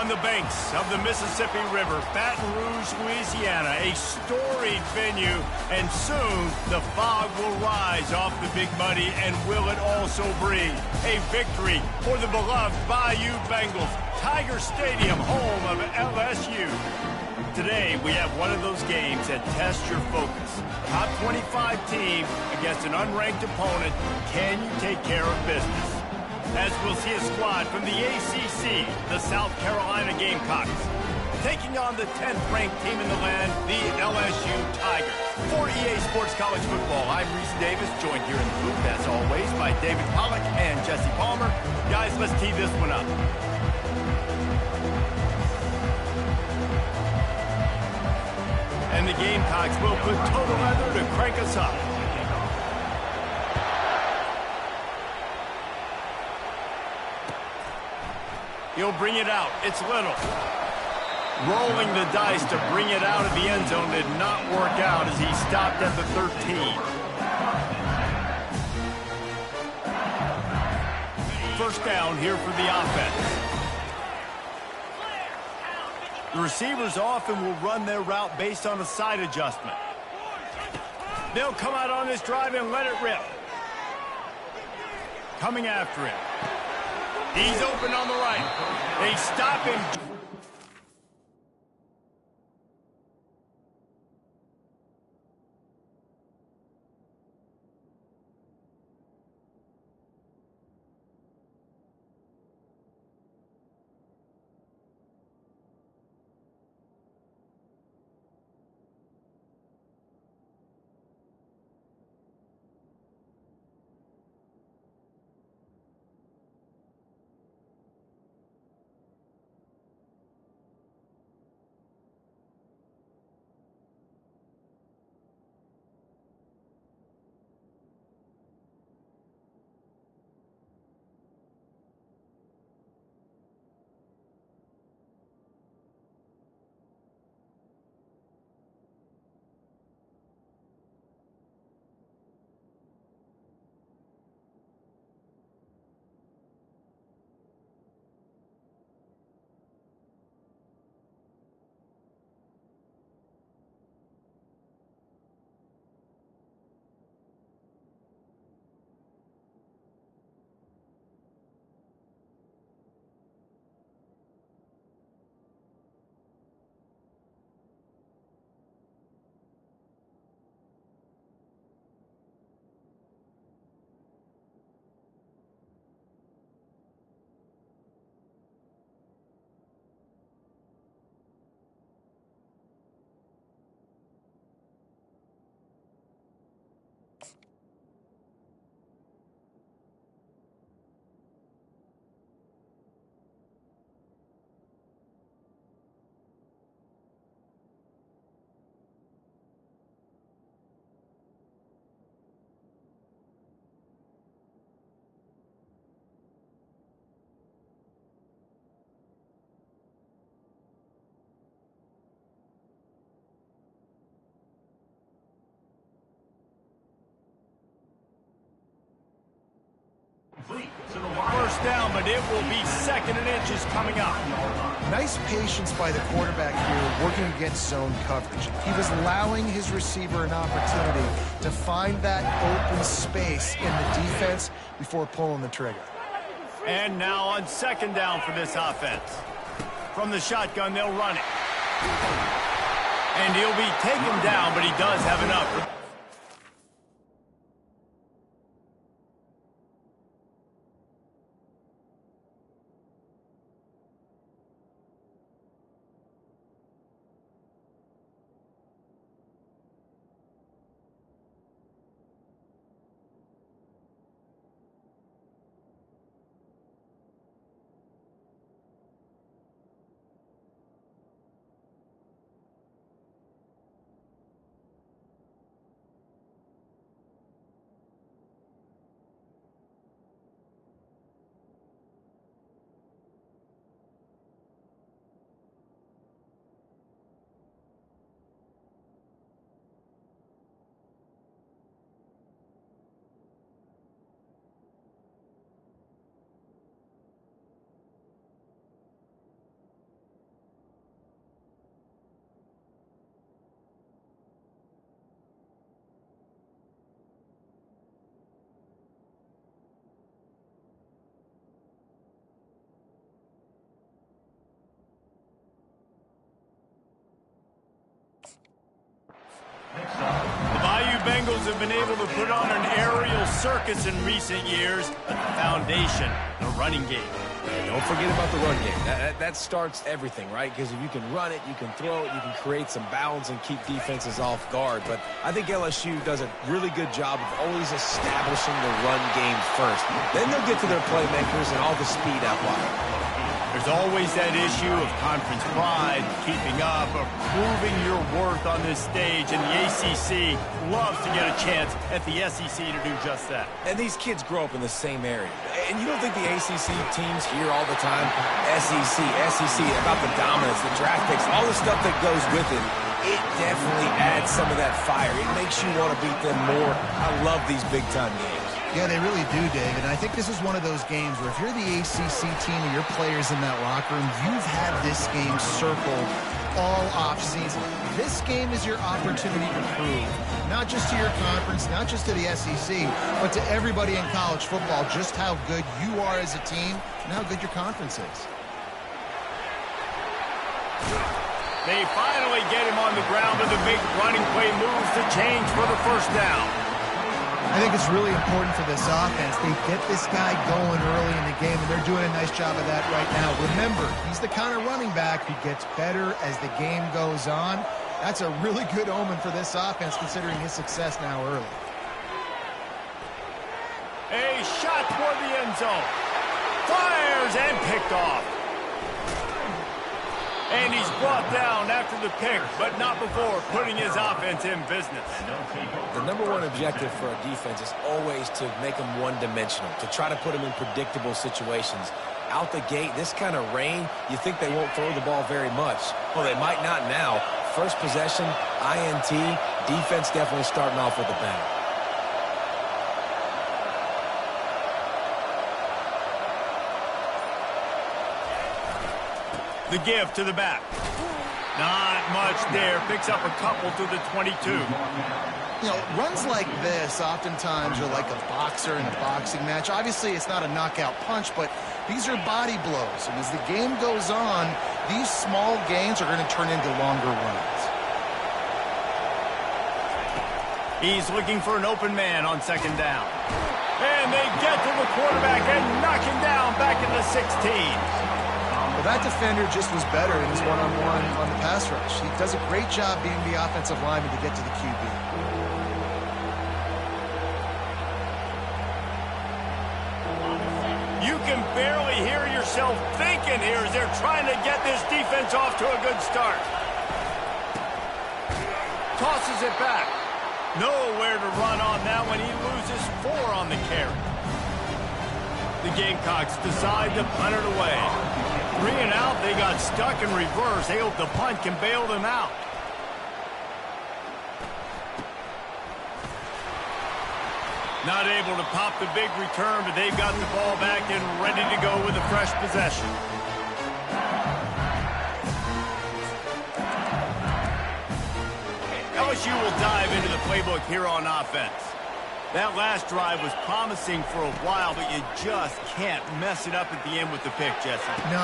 On the banks of the Mississippi River, Baton Rouge, Louisiana, a storied venue, and soon the fog will rise off the Big Muddy, and will it also bring a victory for the beloved Bayou Bengals, Tiger Stadium, home of LSU. Today, we have one of those games that tests your focus. Top 25 team against an unranked opponent. Can you take care of business? As we'll see a squad from the ACC, the South Carolina Gamecocks, taking on the 10th-ranked team in the land, the LSU Tigers. For EA Sports College Football, I'm Reese Davis, joined here in the booth, as always, by David Pollack and Jesse Palmer. Guys, let's tee this one up. And the Gamecocks will put total leather to crank us up. He'll bring it out. It's Little. Rolling the dice to bring it out of the end zone did not work out as he stopped at the 13. First down here for the offense. The receivers often will run their route based on a side adjustment. They'll come out on this drive and let it rip. Coming after him. He's open on the right. They stop him. First down, but it will be second and inches coming up. Nice patience by the quarterback here, working against zone coverage. He was allowing his receiver an opportunity to find that open space in the defense before pulling the trigger. And now on second down for this offense. From the shotgun, they'll run it. And he'll be taken down, but he does have enough. Bengals have been able to put on an aerial circus in recent years, but the foundation, the running game. Don't forget about the run game. That starts everything, right? Because if you can run it, you can throw it, you can create some balance and keep defenses off guard. But I think LSU does a really good job of always establishing the run game first. Then they'll get to their playmakers and all the speed out wide. There's always that issue of conference pride, keeping up, or proving your worth on this stage, and the ACC loves to get a chance at the SEC to do just that. And these kids grow up in the same area. And you don't think the ACC teams hear all the time, SEC, about the dominance, the draft picks, all the stuff that goes with it. It definitely adds some of that fire. It makes you want to beat them more. I love these big-time games. Yeah, they really do, David. And I think this is one of those games where if you're the ACC team and your players in that locker room, you've had this game circled all offseason. This game is your opportunity to prove, not just to your conference, not just to the SEC, but to everybody in college football, just how good you are as a team and how good your conference is. They finally get him on the ground with a big running play moves to change for the first down. I think it's really important for this offense. They get this guy going early in the game, and they're doing a nice job of that right now. Remember, he's the kind of running back who gets better as the game goes on. That's a really good omen for this offense, considering his success now early. A shot toward the end zone. Fires and picked off. And he's brought down after the pick, but not before putting his offense in business. The number one objective for a defense is always to make them one-dimensional, to try to put them in predictable situations. Out the gate, this kind of rain, you think they won't throw the ball very much. Well, they might not now. First possession, INT, defense definitely starting off with a bang. The give to the back. Not much there. Picks up a couple to the 22. You know, runs like this oftentimes are like a boxer in a boxing match. Obviously, it's not a knockout punch, but these are body blows. And as the game goes on, these small gains are going to turn into longer runs. He's looking for an open man on second down. And they get to the quarterback and knock him down back in the 16. Well, that defender just was better in his one-on-one on the pass rush. He does a great job being the offensive lineman to get to the QB. You can barely hear yourself thinking here as they're trying to get this defense off to a good start. Tosses it back. Nowhere to run on that one. He loses 4 on the carry. The Gamecocks decide to punt it away. 3 and out, they got stuck in reverse. They hope the punt can bail them out. Not able to pop the big return, but they've got the ball back and ready to go with a fresh possession. LSU will dive into the playbook here on offense. That last drive was promising for a while, but you just can't mess it up at the end with the pick, Jesse. No,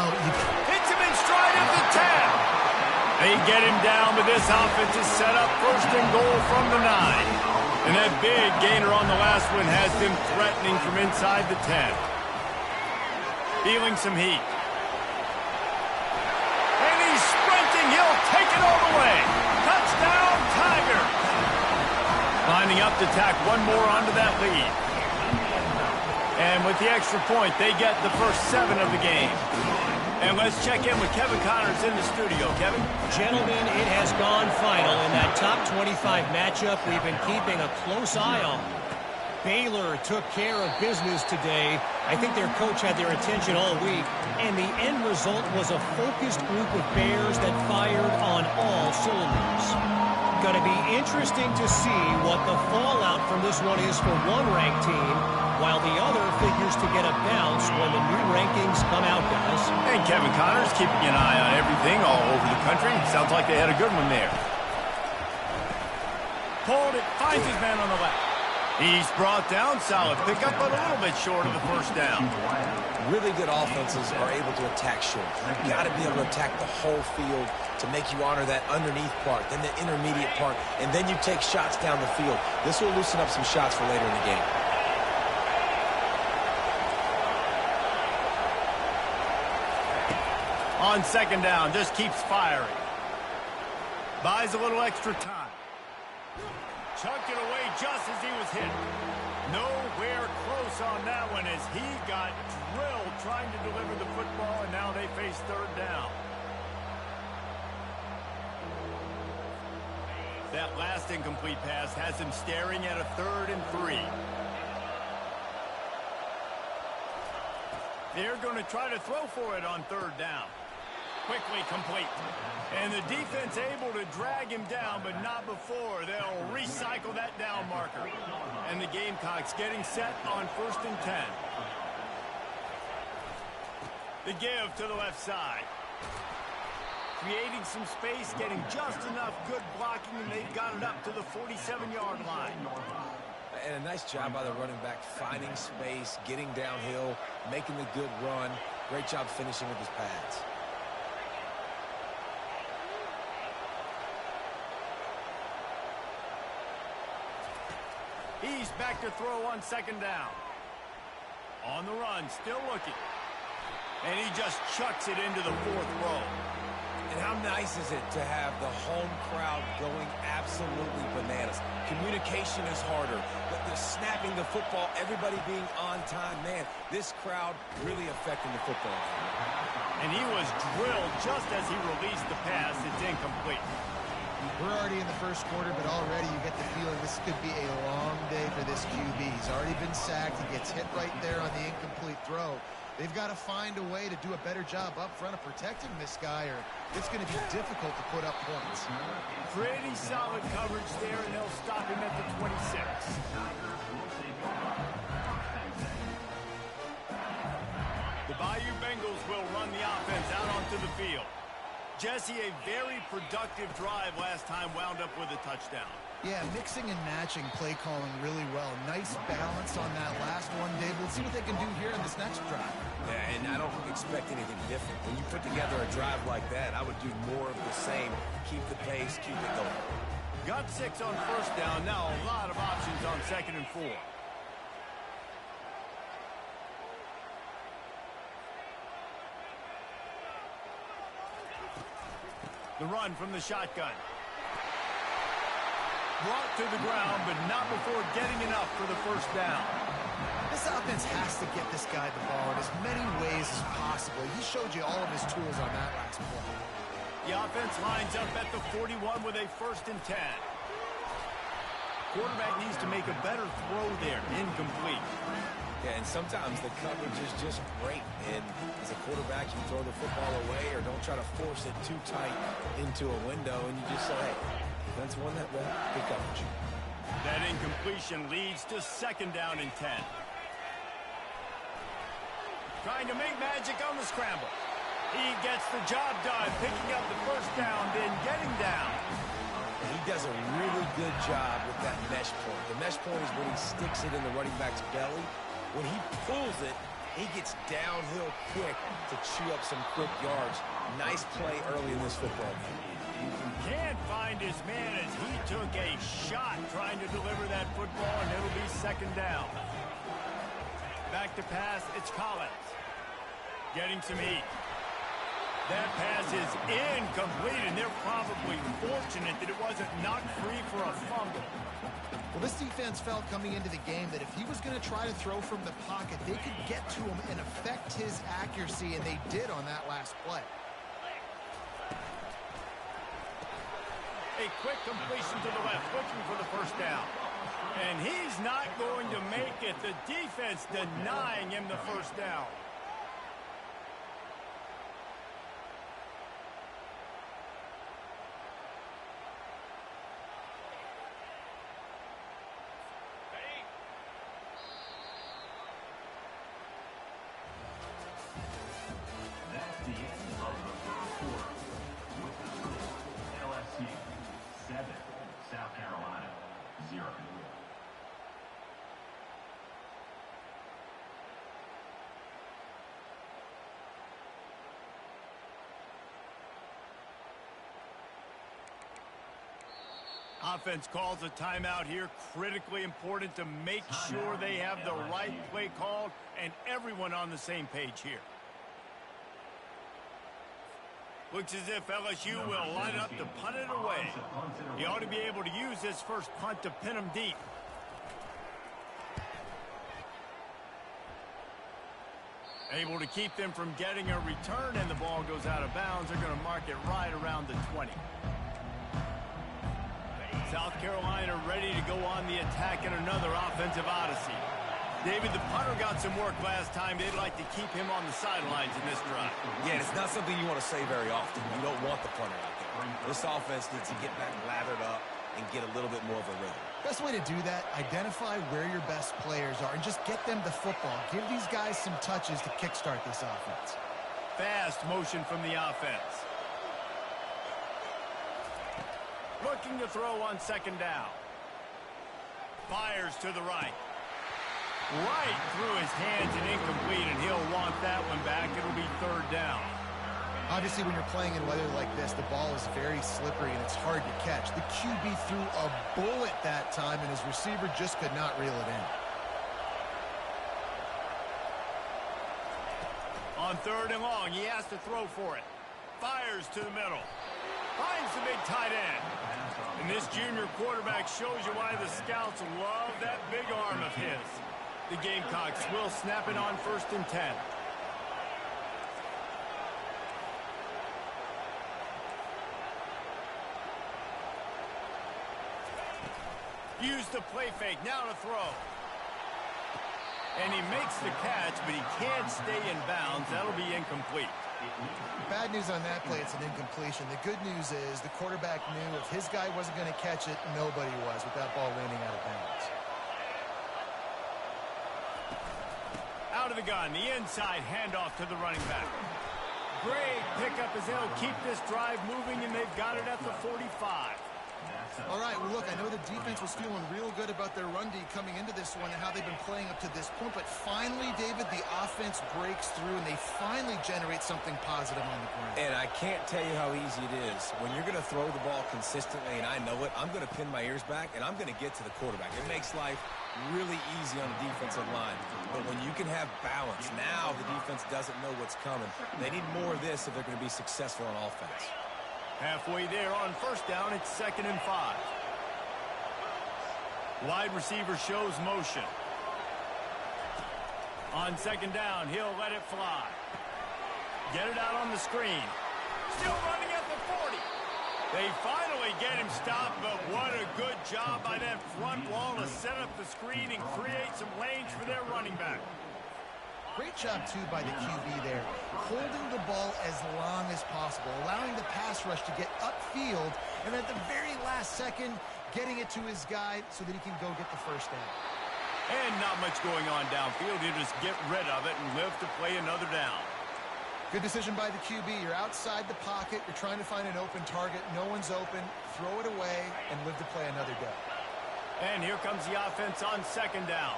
Hits him in stride at the 10. They get him down, but this offense is set up first and goal from the 9. And that big gainer on the last one has them threatening from inside the 10. Feeling some heat. And he's sprinting. He'll take it all the way. Touchdown, Tigers. Lining up to tack one more onto that lead. And with the extra point, they get the first 7 of the game. And let's check in with Kevin Connors in the studio. Kevin? Gentlemen, it has gone final in that top 25 matchup we've been keeping a close eye on. Baylor took care of business today. I think their coach had their attention all week. And the end result was a focused group of Bears that fired on all cylinders. Going to be interesting to see what the fallout from this one is for one ranked team, while the other figures to get a bounce when the new rankings come out, guys. And Kevin Connors keeping an eye on everything all over the country. Sounds like they had a good one there. Pulled it, finds his man on the left. He's brought down solid. Pick up a little bit short of the first down. Really good offenses are able to attack short. You've got to be able to attack the whole field to make you honor that underneath part, then the intermediate part, and then you take shots down the field. This will loosen up some shots for later in the game. On second down, just keeps firing. Buys a little extra time. Chucked it away just as he was hit. Nowhere close on that one as he got drilled trying to deliver the football, and now they face third down. That last incomplete pass has him staring at a 3rd and 3. They're going to try to throw for it on 3rd down. Quickly complete. And the defense able to drag him down, but not before. They'll recycle that down marker. And the Gamecocks getting set on 1st and 10. The give to the left side. Creating some space, getting just enough good blocking, and they've got it up to the 47-yard line. And a nice job by the running back, finding space, getting downhill, making the good run. Great job finishing with his pads. He's back to throw on second down. On the run, still looking. And he just chucks it into the 4th row. And how nice is it to have the home crowd going absolutely bananas? Communication is harder. The snapping the football, everybody being on time. Man, this crowd really affecting the football game. And he was drilled just as he released the pass. It's incomplete. We're already in the first quarter, but already you get the feeling this could be a long day for this QB. He's already been sacked. He gets hit right there on the incomplete throw. They've got to find a way to do a better job up front of protecting this guy, or it's going to be difficult to put up points. Pretty solid coverage there, and they'll stop him at the 26. The Bayou Bengals will run the offense out onto the field. Jesse, a very productive drive last time, wound up with a touchdown. Yeah, mixing and matching play calling really well. Nice balance on that last one, Dave. We'll see what they can do here in this next drive. Yeah, and I don't expect anything different. When you put together a drive like that, I would do more of the same. Keep the pace, keep it going. Got 6 on first down. Now a lot of options on 2nd and 4. The run from the shotgun. Brought to the ground, but not before getting enough for the first down. This offense has to get this guy the ball in as many ways as possible. He showed you all of his tools on that last play. The offense lines up at the 41 with a 1st and 10. Quarterback needs to make a better throw there. Incomplete. Yeah, and sometimes the coverage is just great. And as a quarterback, you throw the football away or don't try to force it too tight into a window, and you just say, hey, defense won that ball. Good coverage. That incompletion leads to 2nd down and 10. Trying to make magic on the scramble. He gets the job done, picking up the first down, then getting down. And he does a really good job with that mesh point. The mesh point is when he sticks it in the running back's belly. When he pulls it, he gets downhill quick to chew up some quick yards. Nice play early in this football game. Can't find his man as he took a shot trying to deliver that football, and it'll be 2nd down. Back to pass, it's Collins. Getting some heat. That pass is incomplete, and they're probably fortunate that it wasn't knocked free for a fumble. Well, this defense felt coming into the game that if he was going to try to throw from the pocket, they could get to him and affect his accuracy, and they did on that last play. A quick completion to the left, looking for the first down. And he's not going to make it. The defense denying him the first down. That's the end of the first quarter. With the score, LSU 7, South Carolina 0. Offense calls a timeout here. Critically important to make sure they have the right play called and everyone on the same page here. Looks as if LSU will line up to punt it away. He ought to be able to use this first punt to pin him deep. Able to keep them from getting a return, and the ball goes out of bounds. They're going to mark it right around the 20. South Carolina ready to go on the attack in another offensive odyssey. David, the punter got some work last time. They'd like to keep him on the sidelines in this drive. Yeah, it's not something you want to say very often. You don't want the punter out there. This offense needs to get back lathered up and get a little bit more of a rhythm. Best way to do that, identify where your best players are and just get them the football. Give these guys some touches to kickstart this offense. Fast motion from the offense. Looking to throw on second down. Fires to the right. Right through his hands and incomplete, and he'll want that one back. It'll be third down. Obviously, when you're playing in weather like this, the ball is very slippery and it's hard to catch. The QB threw a bullet that time, and his receiver just could not reel it in. On third and long, he has to throw for it. Fires to the middle. Finds the big tight end. And this junior quarterback shows you why the scouts love that big arm of his. The Gamecocks will snap it on 1st and 10. Use the play fake, now to throw. And he makes the catch, but he can't stay in bounds. That'll be incomplete. Bad news on that play, it's an incompletion. The good news is the quarterback knew if his guy wasn't going to catch it, nobody was with that ball landing out of bounds. Out of the gun, the inside handoff to the running back. Great pickup as they'll keep this drive moving, and they've got it at the 45. All right, well, look, I know the defense was feeling real good about their run D coming into this one and how they've been playing up to this point, but finally, David, the offense breaks through, and they finally generate something positive on the ground. And I can't tell you how easy it is. When you're going to throw the ball consistently, and I know it, I'm going to pin my ears back, and I'm going to get to the quarterback. It makes life really easy on the defensive line. But when you can have balance, now the defense doesn't know what's coming. They need more of this if they're going to be successful on offense. Halfway there on first down, it's 2nd and 5. Wide receiver shows motion. On 2nd down, he'll let it fly. Get it out on the screen. Still running at the 40. They finally get him stopped, but what a good job by that front wall to set up the screen and create some lanes for their running back. Great job, too, by the QB there, holding the ball as long as possible, allowing the pass rush to get upfield, and at the very last second, getting it to his guy so that he can go get the first down. And not much going on downfield. You just get rid of it and live to play another down. Good decision by the QB. You're outside the pocket. You're trying to find an open target. No one's open. Throw it away and live to play another down. And here comes the offense on 2nd down.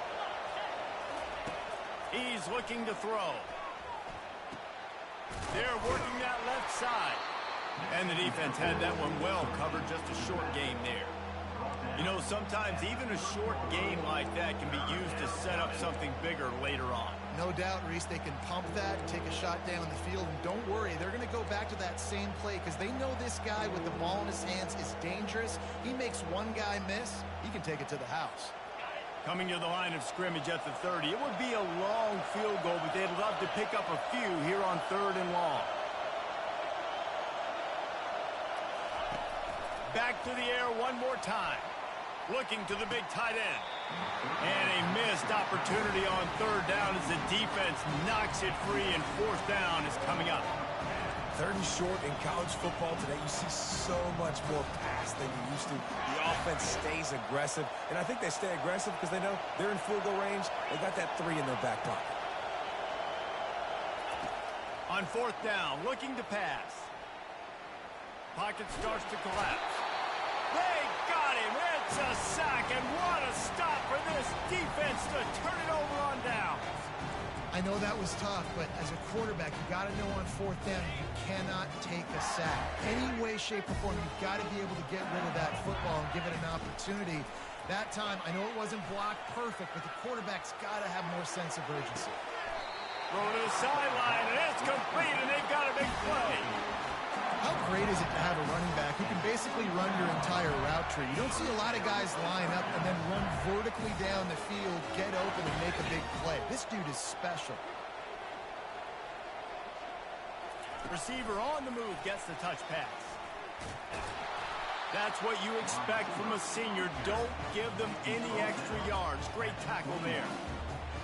He's looking to throw. They're working that left side. And the defense had that one well covered, just a short game there. You know, sometimes even a short game like that can be used to set up something bigger later on. No doubt, Reese, they can pump that, take a shot down the field, and don't worry, they're going to go back to that same play because they know this guy with the ball in his hands is dangerous. He makes one guy miss, he can take it to the house. Coming to the line of scrimmage at the 30. It would be a long field goal, but they'd love to pick up a few here on 3rd and long. Back to the air one more time. Looking to the big tight end. And a missed opportunity on 3rd down as the defense knocks it free, and 4th down is coming up. 3rd and short in college football today, you see so much more pass than you used to. The offense stays aggressive, and I think they stay aggressive because they know they're in field goal range. They got that 3 in their back pocket. On 4th down, looking to pass. Pocket starts to collapse. They got him. It's a sack, and what a stop for this defense to turn it over on downs. I I know that was tough, but as a quarterback, you got to know on fourth down you cannot take a sack. Any way, shape, or form, you've got to be able to get rid of that football and give it an opportunity. That time, I know it wasn't blocked perfect, but the quarterback's got to have more sense of urgency. Throw to the sideline, and it's complete, and they've got a big play. How great is it to have a running back who can basically run your entire route tree? You don't see a lot of guys line up and then run vertically down the field, get open, and make a big play. This dude is special. Receiver on the move gets the touch pass. That's what you expect from a senior. Don't give them any extra yards. Great tackle there.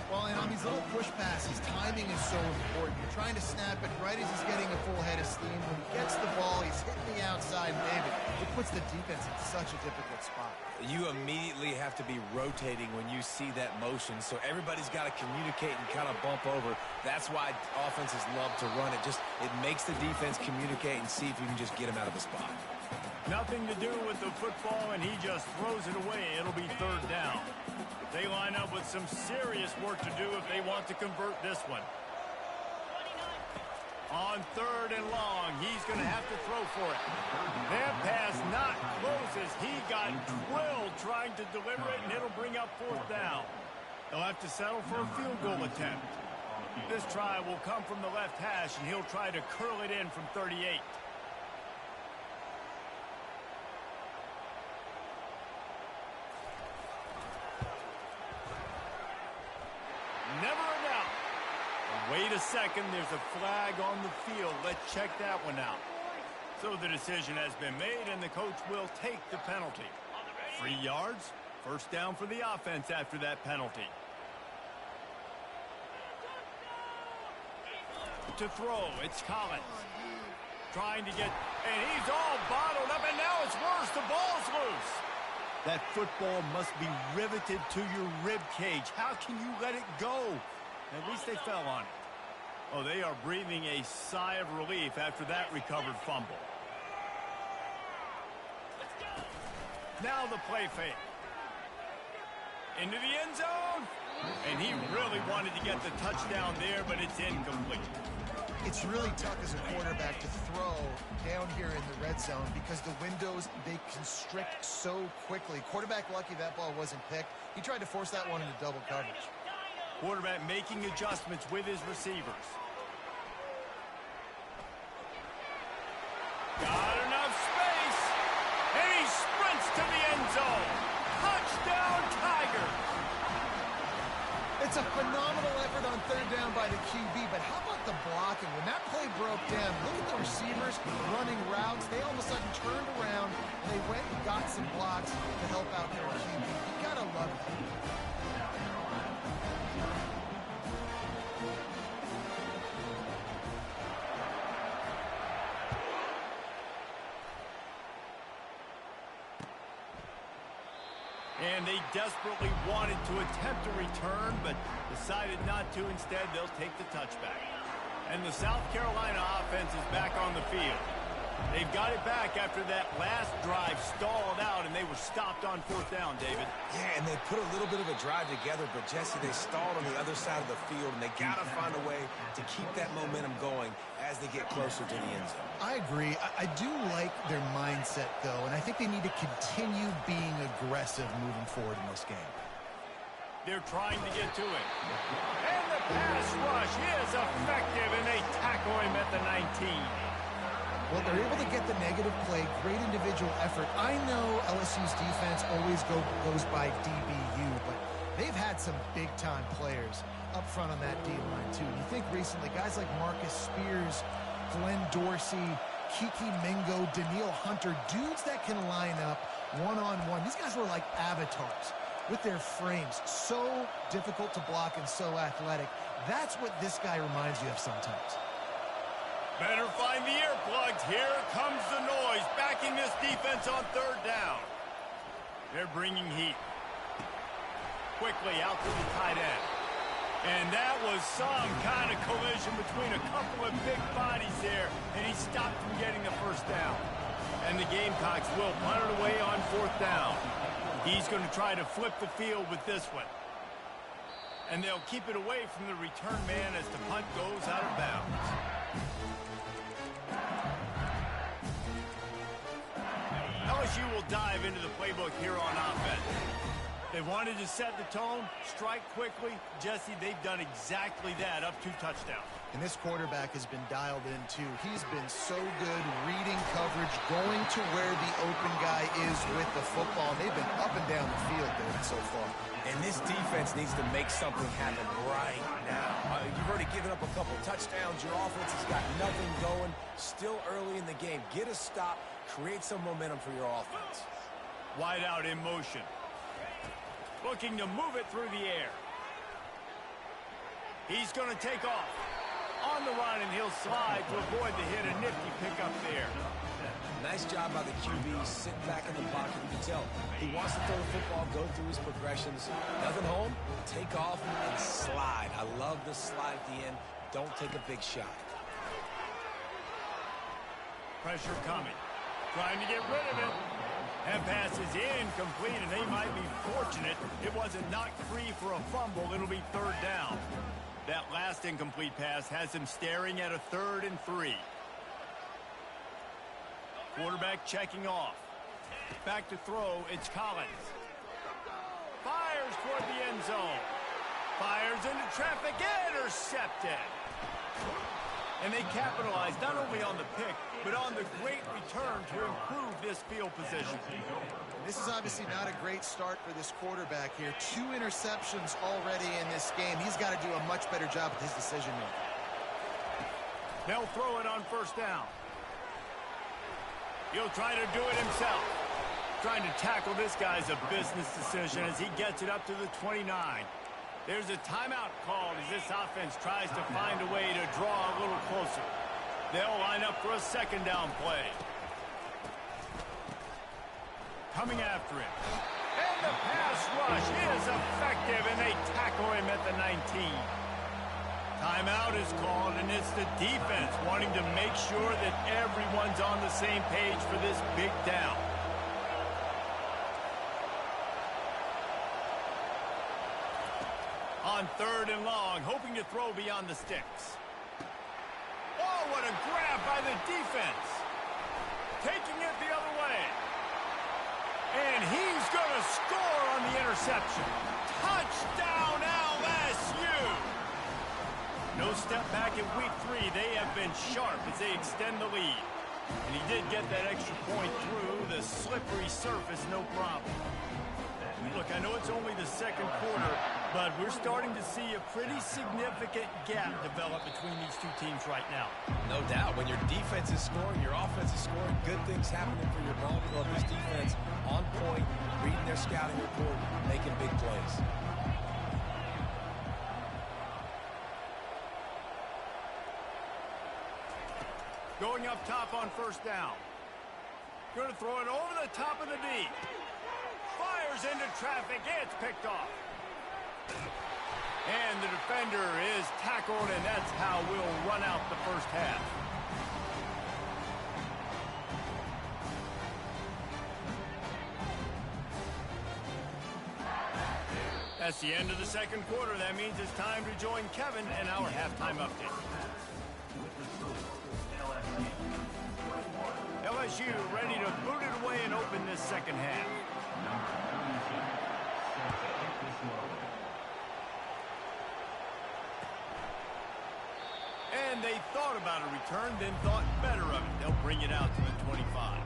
Well, and on these little push passes, timing is so important. You're trying to snap it right as he's getting a full head of steam. When he gets the ball, he's hitting the outside, and David, it puts the defense in such a difficult spot. You immediately have to be rotating when you see that motion, so everybody's got to communicate and kind of bump over. That's why offenses love to run it. It makes the defense communicate and see if you can just get him out of the spot. Nothing to do with the football, and he just throws it away. It'll be third down. They line up with some serious work to do if they want to convert this one. On third and long, he's going to have to throw for it. That pass not close as he got drilled trying to deliver it, and it'll bring up fourth down. They'll have to settle for a field goal attempt. This try will come from the left hash, and he'll try to curl it in from 38. Never a doubt. Wait a second, there's a flag on the field. Let's check that one out. So the decision has been made, and the coach will take the penalty. 3 yards, first down for the offense after that penalty. To throw, it's Collins. Trying to get, and he's all bottled up, and now it's worse. The ball's loose. That football must be riveted to your rib cage. How can you let it go? At least they fell on it. Oh, they are breathing a sigh of relief after that recovered fumble. Now the play fake. Into the end zone. And he really wanted to get the touchdown there, but it's incomplete. It's really tough as a quarterback to throw down here in the red zone because the windows, they constrict so quickly. Quarterback lucky that ball wasn't picked. He tried to force that one into double coverage. Quarterback making adjustments with his receivers. Got enough space, and he sprints to the end zone. Touchdown, Tiger. It's a phenomenal effort on third down by the QB, but how about the blocking? When that play broke down, look at the receivers running routes. They all of a sudden turned around, and they went and got some blocks to help out their QB. You gotta love that. And they desperately wanted to attempt a return, but decided not to. Instead, they'll take the touchback. And the South Carolina offense is back on the field. They've got it back after that last drive stalled out, and they were stopped on fourth down, David. Yeah, and they put a little bit of a drive together, but, Jesse, they stalled on the other side of the field, and they got to find a way to keep that momentum going as they get closer to the end zone. I agree. I do like their mindset, though, and I think they need to continue being aggressive moving forward in this game. They're trying to get to it. And the pass rush is effective, and they tackle him at the 19. Well, they're able to get the negative play, great individual effort. I know LSU's defense always goes by DBU, but they've had some big-time players up front on that D-line, too. You think recently, guys like Marcus Spears, Glenn Dorsey, Kiki Mingo, Daniil Hunter, dudes that can line up one-on-one. These guys were like avatars with their frames. So difficult to block and so athletic. That's what this guy reminds you of sometimes. Better find the earplugs. Here comes the noise. Backing this defense on third down. They're bringing heat. Quickly out to the tight end. And that was some kind of collision between a couple of big bodies there, and he stopped from getting the first down. And the Gamecocks will punt it away on fourth down. He's going to try to flip the field with this one. And they'll keep it away from the return man as the punt goes out of bounds. LSU will dive into the playbook here on offense. They wanted to set the tone, strike quickly. Jesse, they've done exactly that, up 2 touchdowns. And this quarterback has been dialed in, too. He's been so good reading coverage, going to where the open guy is with the football. They've been up and down the field doing so far. And this defense needs to make something happen right now. You've already given up a couple touchdowns. Your offense has got nothing going. Still early in the game. Get a stop. Create some momentum for your offense. Wide out in motion. Looking to move it through the air. He's going to take off. On the run, and he'll slide to avoid the hit. A nifty pickup there. Nice job by the QB, sitting back in the pocket. You can tell he wants to throw the football, go through his progressions. Nothing home, take off, and slide. I love the slide at the end. Don't take a big shot. Pressure coming. Trying to get rid of it. That pass is incomplete, and they might be fortunate it wasn't knocked free for a fumble. It'll be 3rd down. That last incomplete pass has him staring at a 3rd and 3. Quarterback checking off. Back to throw, it's Collins. Fires toward the end zone. Fires into traffic, intercepted. And they capitalize not only on the pick, but on the great return to improve this field position. This is obviously not a great start for this quarterback here. 2 interceptions already in this game. He's got to do a much better job with his decision making. They'll throw it on 1st down. He'll try to do it himself. Trying to tackle this guy's a business decision as he gets it up to the 29. There's a timeout called as this offense tries to find a way to draw a little closer. They'll line up for a 2nd down play. Coming after him. And the pass rush is effective, and they tackle him at the 19. Timeout is called, and it's the defense wanting to make sure that everyone's on the same page for this big down. On 3rd and long, hoping to throw beyond the sticks. Oh, what a grab by the defense. Taking it the other way. And he's going to score on the interception. Touchdown, LSU! No step back in week 3. They have been sharp as they extend the lead. And he did get that extra point through the slippery surface, no problem. Look, I know it's only the 2nd quarter, but we're starting to see a pretty significant gap develop between these 2 teams right now. No doubt. When your defense is scoring, your offense is scoring, good things happening for your ball club. This defense on point, reading their scouting report, making big plays. Going up top on 1st down. Going to throw it over the top of the D. Fires into traffic. It's picked off. And the defender is tackled, and that's how we'll run out the 1st half. That's the end of the 2nd quarter. That means it's time to join Kevin and our halftime update. LSU ready to boot it away and open this 2nd half. And they thought about a return, then thought better of it. They'll bring it out to the 25.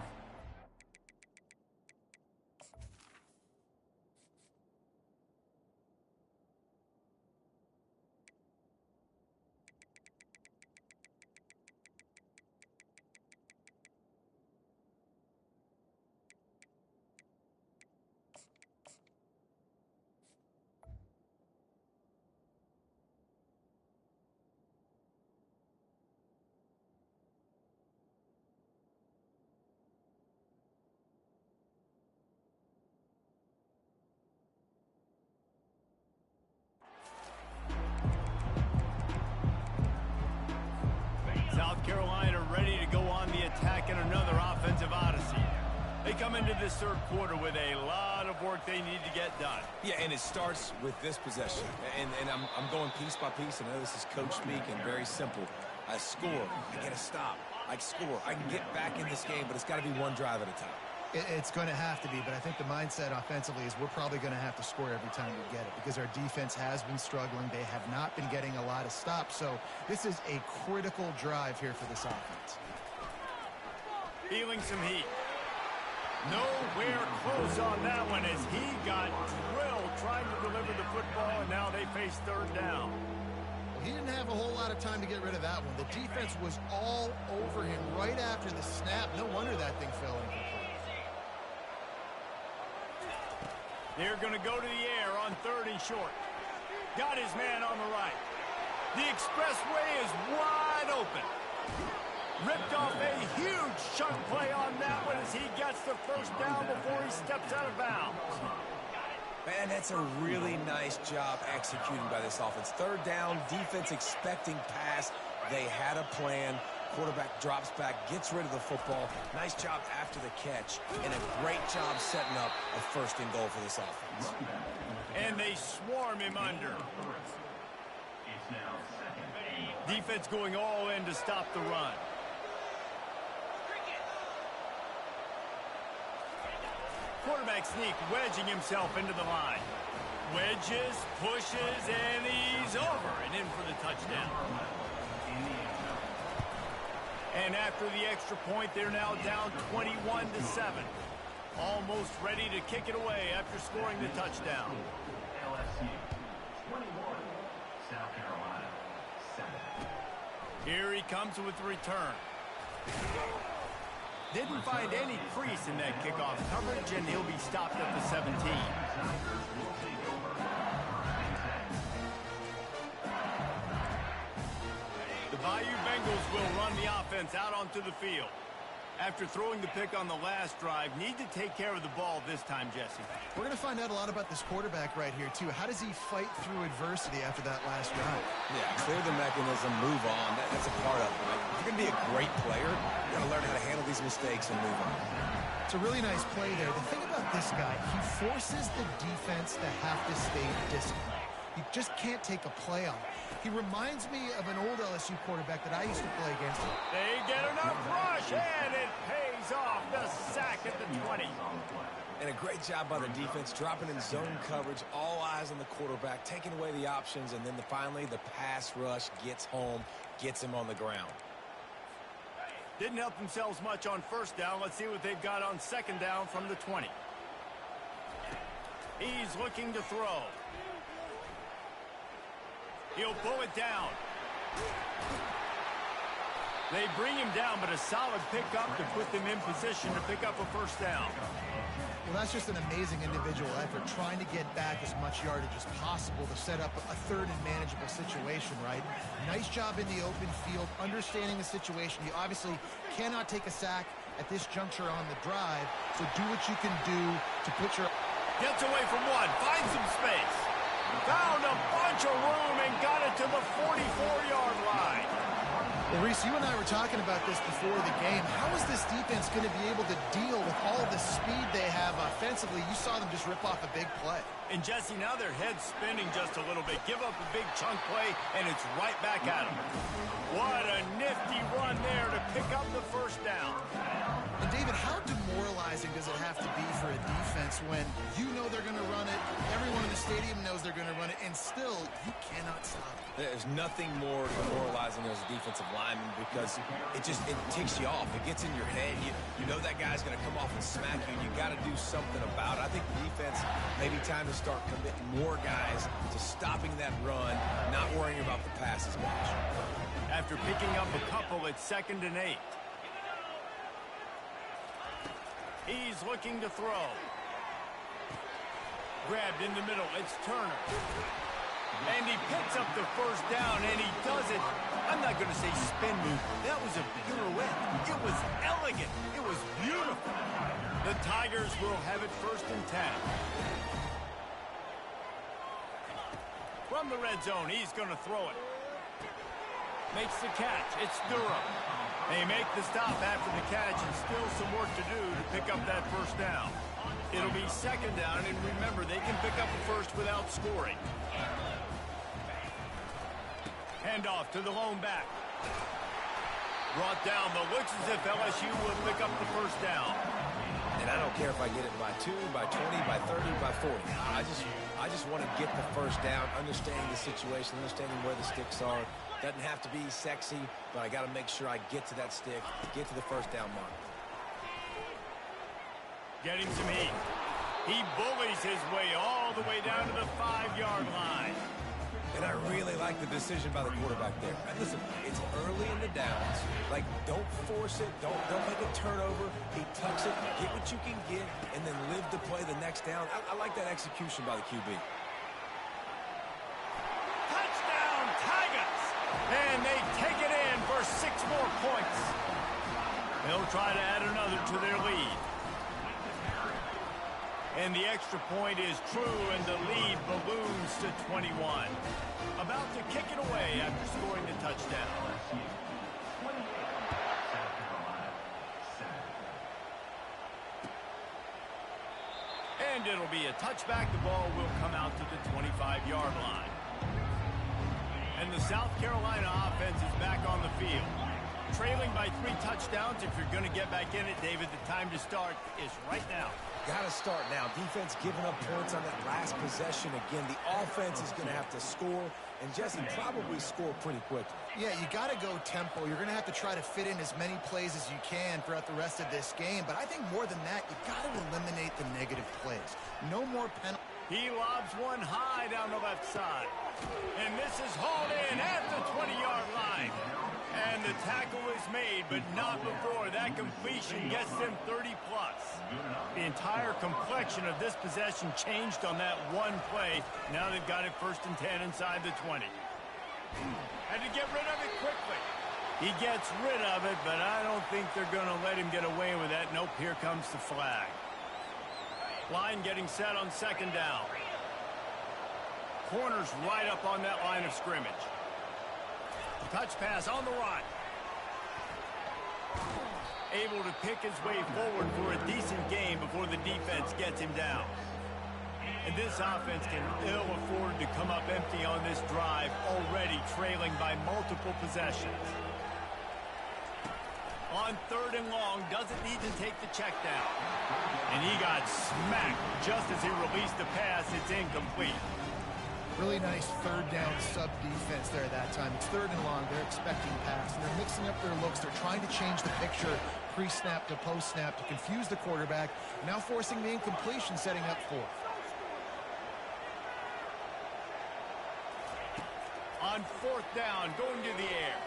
They come into this third quarter with a lot of work they need to get done. Yeah, and it starts with this possession. And I'm going piece by piece. I know this is coach speak and very simple. I score. I get a stop. I score. I can get back in this game, but it's got to be one drive at a time. It's going to have to be, but I think the mindset offensively is we're probably going to have to score every time we get it because our defense has been struggling. They have not been getting a lot of stops, so this is a critical drive here for this offense. Feeling some heat. Nowhere close on that one as he got drilled trying to deliver the football, and now they face third down. He didn't have a whole lot of time to get rid of that one. The defense was all over him right after the snap. No wonder that thing fell incomplete. They're going to go to the air on 3rd and short. Got his man on the right. The expressway is wide open. Ripped off a huge chunk play on that one as he gets the first down before he steps out of bounds. Man, that's a really nice job executing by this offense. 3rd down, defense expecting pass. They had a plan. Quarterback drops back, gets rid of the football. Nice job after the catch, and a great job setting up a 1st and goal for this offense. And they swarm him under. It's now 2nd. Defense going all in to stop the run. Quarterback sneak, wedging himself into the line. Wedges, pushes, and he's over and in for the touchdown. And after the extra point, they're now down 21-7. Almost ready to kick it away after scoring the touchdown. LSU 21, South Carolina 7. Here he comes with the return. Didn't find any crease in that kickoff coverage, and he'll be stopped at the 17. Will take over. The Bayou Bengals will run the offense out onto the field. After throwing the pick on the last drive, need to take care of the ball this time, Jesse. We're going to find out a lot about this quarterback right here, too. How does he fight through adversity after that last drive? Yeah, clear the mechanism, move on. That's a part of it. Right? If you're going to be a great player, you got to learn how to handle these mistakes and move on. It's a really nice play there. The thing about this guy, he forces the defense to have to stay disciplined. You just can't take a play on. He reminds me of an old LSU quarterback that I used to play against. They get enough rush, and it pays off. The sack at the 20. And a great job by the defense, dropping in zone coverage, all eyes on the quarterback, taking away the options, and then finally the pass rush gets home, gets him on the ground. Didn't help themselves much on 1st down. Let's see what they've got on 2nd down from the 20. He's looking to throw. He'll pull it down. They bring him down, but a solid pickup to put them in position to pick up a 1st down. Well, that's just an amazing individual effort, trying to get back as much yardage as possible to set up a 3rd and manageable situation, right? Nice job in the open field, understanding the situation. You obviously cannot take a sack at this juncture on the drive, so do what you can do to put your... Gets away from one, finds some space. Found a bunch of room and got it to the 44-yard line. Well, Reese, you and I were talking about this before the game. How is this defense going to be able to deal with all the speed they have offensively? You saw them just rip off a big play. And, Jesse, now their head's spinning just a little bit. Give up a big chunk play, and it's right back at them. What a nifty run there to pick up the 1st down. And, David, how demoralizing does it have to be for a defense when you know they're going to run it, everyone in the stadium knows they're going to run it, and still you cannot stop it? There's nothing more demoralizing as a defensive lineman because it ticks you off. It gets in your head. You know that guy's going to come off and smack you, and you got to do something about it. I think the defense, maybe time to start committing more guys to stopping that run, not worrying about the pass as much. After picking up a couple, it's 2nd and 8. He's looking to throw. Grabbed in the middle. It's Turner. And he picks up the 1st down, and he does it. I'm not going to say spin move. That was a pirouette. It was elegant. It was beautiful. The Tigers will have it 1st and 10. From the red zone, he's going to throw it. Makes the catch. It's Durham. They make the stop after the catch and still some work to do to pick up that first down. It'll be second down, and remember, they can pick up a first without scoring. Handoff to the lone back. Brought down, but looks as if LSU will pick up the first down. And I don't care if I get it by 2, by 20, by 30, by 40. I just want to get the first down, understanding the situation, understanding where the sticks are. Doesn't have to be sexy, but I got to make sure I get to that stick, get to the first down mark. Getting some heat. He bullies his way all the way down to the 5-yard line. And I really like the decision by the quarterback there. And listen, it's early in the downs. Like, don't force it. Don't make a turnover. He tucks it, get what you can get, and then live to play the next down. I like that execution by the QB. Touchdown, Tigers! And they take it in for 6 more points. They'll try to add another to their lead. And the extra point is true, and the lead balloons to 21. About to kick it away after scoring the touchdown. LSU 28, South Carolina 7. And it'll be a touchback. The ball will come out to the 25-yard line. And the South Carolina offense is back on the field. Trailing by 3 touchdowns. If you're going to get back in it, David, the time to start is right now. Got to start now. Defense giving up points on that last possession. Again, the offense is going to have to score, and Jesse probably score pretty quickly. Yeah, you got to go tempo. You're going to have to try to fit in as many plays as you can throughout the rest of this game. But I think more than that, you got to eliminate the negative plays. No more penalties. He lobs one high down the left side. And this is hauled in at the 20-yard line. And the tackle is made, but not before that completion gets them 30-plus. The entire complexion of this possession changed on that one play. Now they've got it 1st and 10 inside the 20. Had to get rid of it quickly. He gets rid of it, but I don't think they're going to let him get away with that. Nope, here comes the flag. Line getting set on 2nd down. Corners right up on that line of scrimmage. Touch pass on the run. Able to pick his way forward for a decent game before the defense gets him down. And this offense can ill afford to come up empty on this drive, already trailing by multiple possessions. On 3rd and long, doesn't need to take the check down. And he got smacked just as he released the pass. It's incomplete. Really nice 3rd down sub defense there that time. It's 3rd and long. They're expecting pass, and they're mixing up their looks. They're trying to change the picture pre-snap to post-snap to confuse the quarterback, now forcing the incompletion, setting up 4th. On 4th down, going to the air.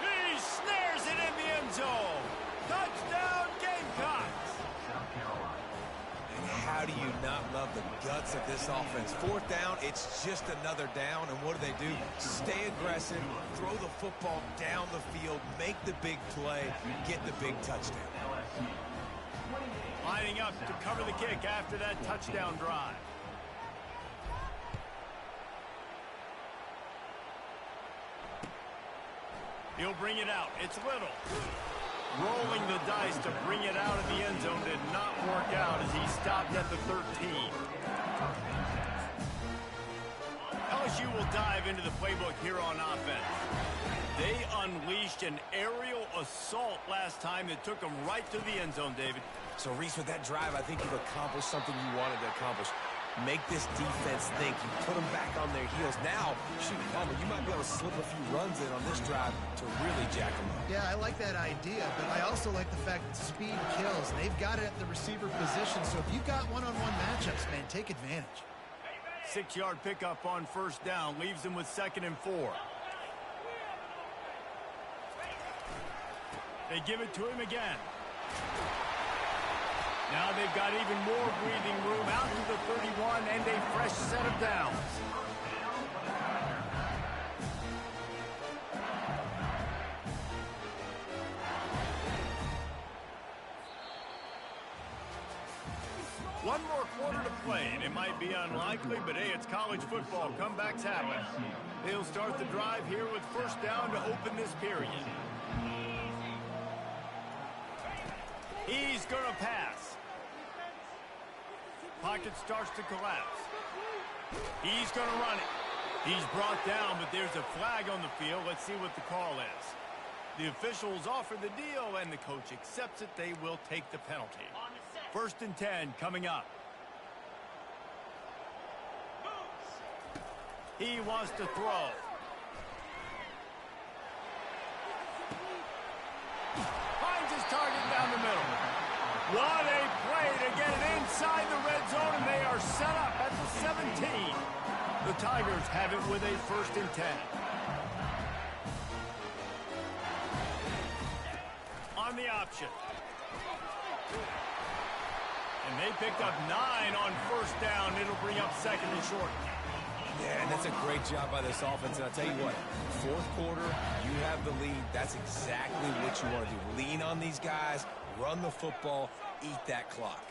He snares it in the end zone. Touchdown, Gamecocks. South Carolina. And how do you not love the guts of this offense? 4th down, it's just another down, and what do? Stay aggressive, throw the football down the field, make the big play, get the big touchdown. LSU 28. Lining up to cover the kick after that touchdown drive. He'll bring it out. It's Little. Rolling the dice to bring it out of the end zone did not work out as he stopped at the 13. LSU will dive into the playbook here on offense. They unleashed an aerial assault last time that took them right to the end zone, David. So, Reese, with that drive, I think you've accomplished something you wanted to accomplish. Make this defense think. You put them back on their heels. Now, shoot, Palmer, you might be able to slip a few runs in on this drive to really jack them up. Yeah, I like that idea, but I also like the fact that speed kills. They've got it at the receiver position, so if you've got one-on-one matchups, man, take advantage. 6-yard pickup on 1st down leaves them with 2nd and 4. They give it to him again. Now they've got even more breathing room out to the 31 and a fresh set of downs. One more quarter to play, and it might be unlikely, but hey, it's college football. Comebacks happen. They'll start the drive here with 1st down to open this period. He's going to pass. Pocket starts to collapse. He's going to run it. He's brought down, but there's a flag on the field. Let's see what the call is. The officials offer the deal, and the coach accepts it. They will take the penalty. 1st and 10 coming up. He wants to throw. Finds his target down the middle. What a play to get it inside the red zone, and they are set up at the 17. The Tigers have it with a 1st and 10. On the option. And they picked up 9 on 1st down. It'll bring up 2nd and short. Yeah, and that's a great job by this offense. And I'll tell you what, 4th quarter, you have the lead. That's exactly what you want to do. Lean on these guys, run the football, eat that clock.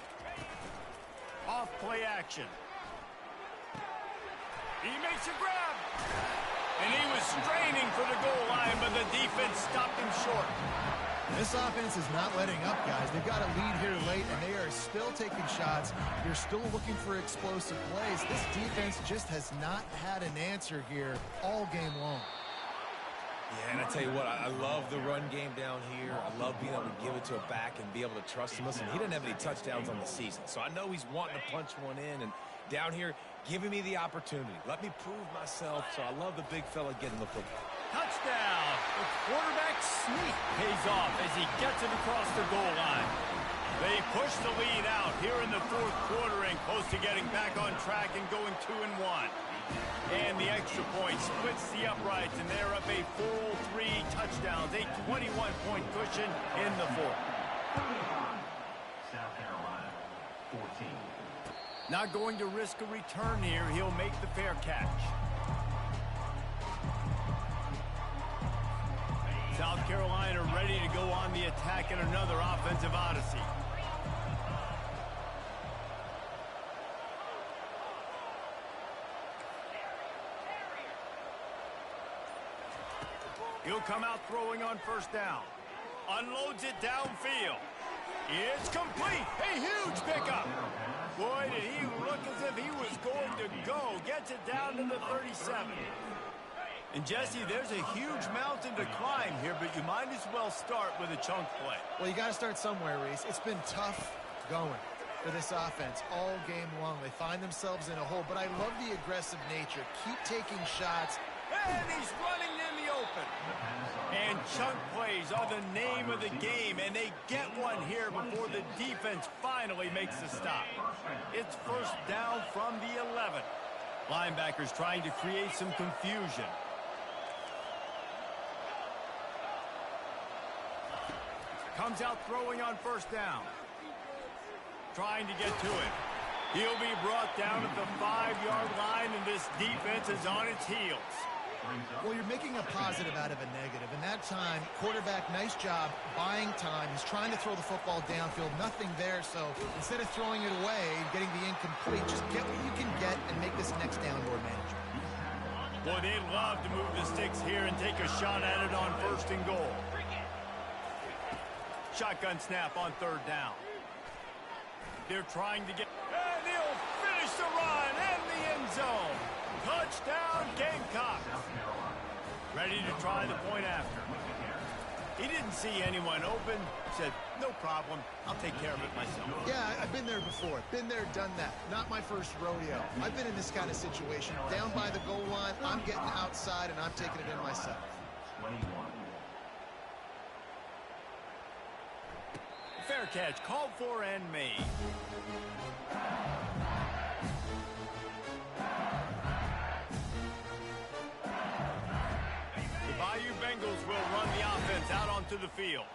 Off play action. He makes a grab. And he was straining for the goal line, but the defense stopped him short. This offense is not letting up, guys. They've got a lead here late, and they are still taking shots. They're still looking for explosive plays. This defense just has not had an answer here all game long. Yeah, and I tell you what, I love the run game down here. I love being able to give it to a back and be able to trust him. Listen, he didn't have any touchdowns on the season, so I know he's wanting to punch one in. And down here, giving me the opportunity. Let me prove myself, so I love the big fella getting the football. Touchdown! The quarterback sneak pays off as he gets it across the goal line. They push the lead out here in the 4th quarter and close to getting back on track and going 2-1. And the extra point splits the uprights, and they're up a full 3 touchdowns, a 21-point cushion in the 4th. South Carolina, 14. Not going to risk a return here. He'll make the fair catch. South Carolina ready to go on the attack in another offensive odyssey. He'll come out throwing on 1st down. Unloads it downfield. It's complete. A huge pickup. Boy, did he look as if he was going to go. Gets it down to the 37. And, Jesse, there's a huge mountain to climb here, but you might as well start with a chunk play. Well, you got to start somewhere, Reese. It's been tough going for this offense all game long. They find themselves in a hole, but I love the aggressive nature. Keep taking shots. And he's running in the open. And chunk plays are the name of the game, and they get one here before the defense finally makes the stop. It's 1st down from the 11. Linebackers trying to create some confusion. Comes out throwing on 1st down. Trying to get to it. He'll be brought down at the 5-yard line, and this defense is on its heels. Well, you're making a positive out of a negative. And that time, quarterback, nice job buying time. He's trying to throw the football downfield. Nothing there, so instead of throwing it away and getting the incomplete, just get what you can get and make this next down more manageable. Boy, they'd love to move the sticks here and take a shot at it on 1st and goal. Shotgun snap on 3rd down. They're trying to get... And he'll finish the run in the end zone. Touchdown, Gamecocks. Ready to try the point after. He didn't see anyone open. Said, no problem. I'll take care of it myself. Yeah, I've been there before. Been there, done that. Not my first rodeo. I've been in this kind of situation. Down by the goal line, I'm getting outside, and I'm taking it in myself. 21. Fair catch, called for and made. The Bayou Bengals will run the offense out onto the field.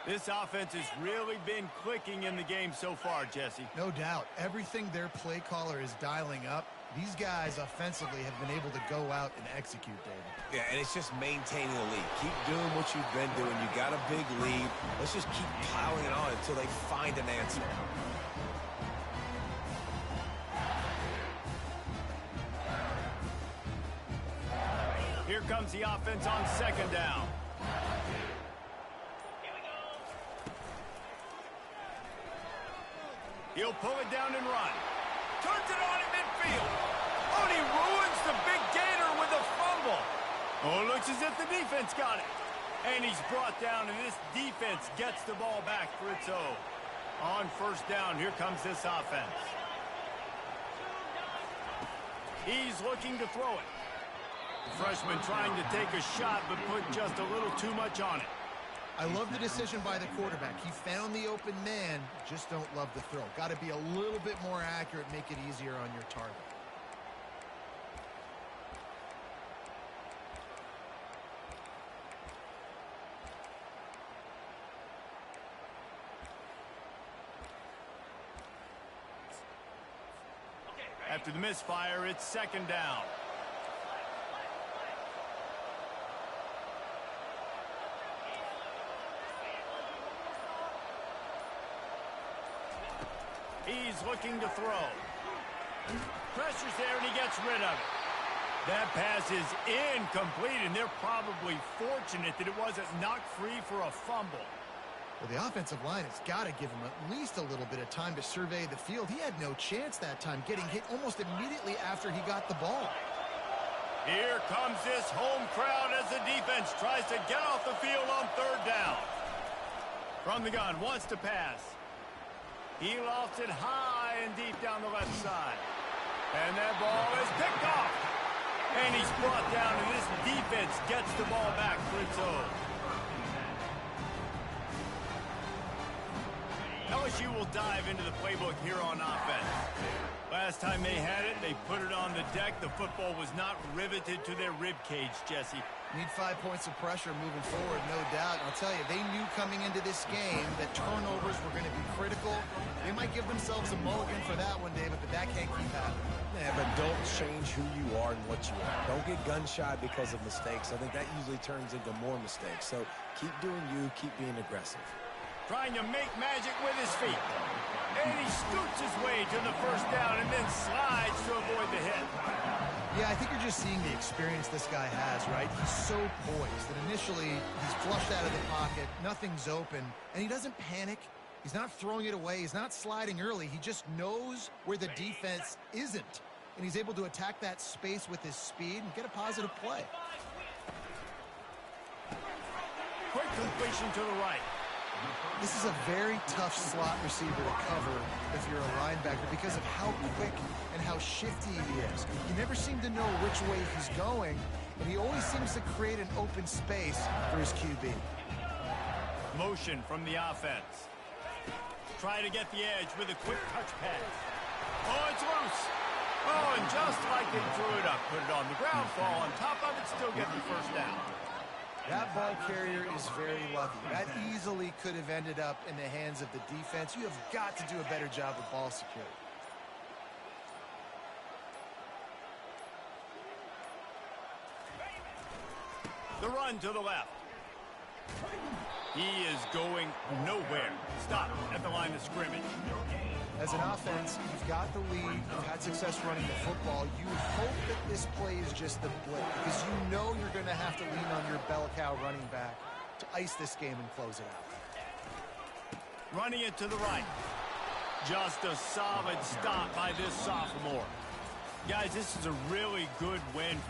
This offense has really been clicking in the game so far, Jesse. No doubt. Everything their play caller is dialing up, these guys offensively have been able to go out and execute, David. Yeah, and it's just maintaining the lead. Keep doing what you've been doing. You got a big lead. Let's just keep piling it on until they find an answer. Here comes the offense on 2nd down. He'll pull it down and run. Turns it on at midfield. Oh, and he ruins the big gator with a fumble. Oh, it looks as if the defense got it. And he's brought down, and this defense gets the ball back for its own. On first down, here comes this offense. He's looking to throw it. The freshman trying to take a shot, but put just a little too much on it. I love the decision by the quarterback. He found the open man, just don't love the throw. Got to be a little bit more accurate, make it easier on your target. After the misfire, it's second down. He's looking to throw. Pressure's there, and he gets rid of it. That pass is incomplete, and they're probably fortunate that it wasn't knocked free for a fumble. Well, the offensive line has got to give him at least a little bit of time to survey the field. He had no chance that time, getting hit almost immediately after he got the ball. Here comes this home crowd as the defense tries to get off the field on third down. From the gun, wants to pass. He lofts it high and deep down the left side. And that ball is picked off. And he's brought down, and this defense gets the ball back for its own. LSU will dive into the playbook here on offense. Last time they had it, they put it on the deck. The football was not riveted to their rib cage, Jesse. Need 5 points of pressure moving forward, no doubt. And I'll tell you, they knew coming into this game that turnovers were going to be critical. They might give themselves a mulligan for that one, David, but that can't keep happening. Yeah, but don't change who you are and what you are. Don't get gun-shy because of mistakes. I think that usually turns into more mistakes. So keep doing you, keep being aggressive. Trying to make magic with his feet. And he scoots his way to the first down and then slides to avoid the hit. Yeah, I think you're just seeing the experience this guy has, right? He's so poised that initially he's flushed out of the pocket, nothing's open, and he doesn't panic. He's not throwing it away. He's not sliding early. He just knows where the defense isn't, and he's able to attack that space with his speed and get a positive play. Quick completion to the right. This is a very tough slot receiver to cover if you're a linebacker because of how quick and how shifty he is. You never seem to know which way he's going, and he always seems to create an open space for his QB. Motion from the offense. Try to get the edge with a quick touch pass. Oh, it's loose. Oh, and just like they threw it up, put it on the ground, fall on top of it, still get the first down. That ball carrier is very lucky. That easily could have ended up in the hands of the defense. You have got to do a better job with ball security. The run to the left. He is going nowhere. Stop at the line of scrimmage. As an offense, you've got the lead, you've had success running the football. You hope that this play is just the blip because you know you're going to have to lean on your bell cow running back to ice this game and close it out. Running it to the right. Just a solid stop by this sophomore. Guys, this is a really good win for the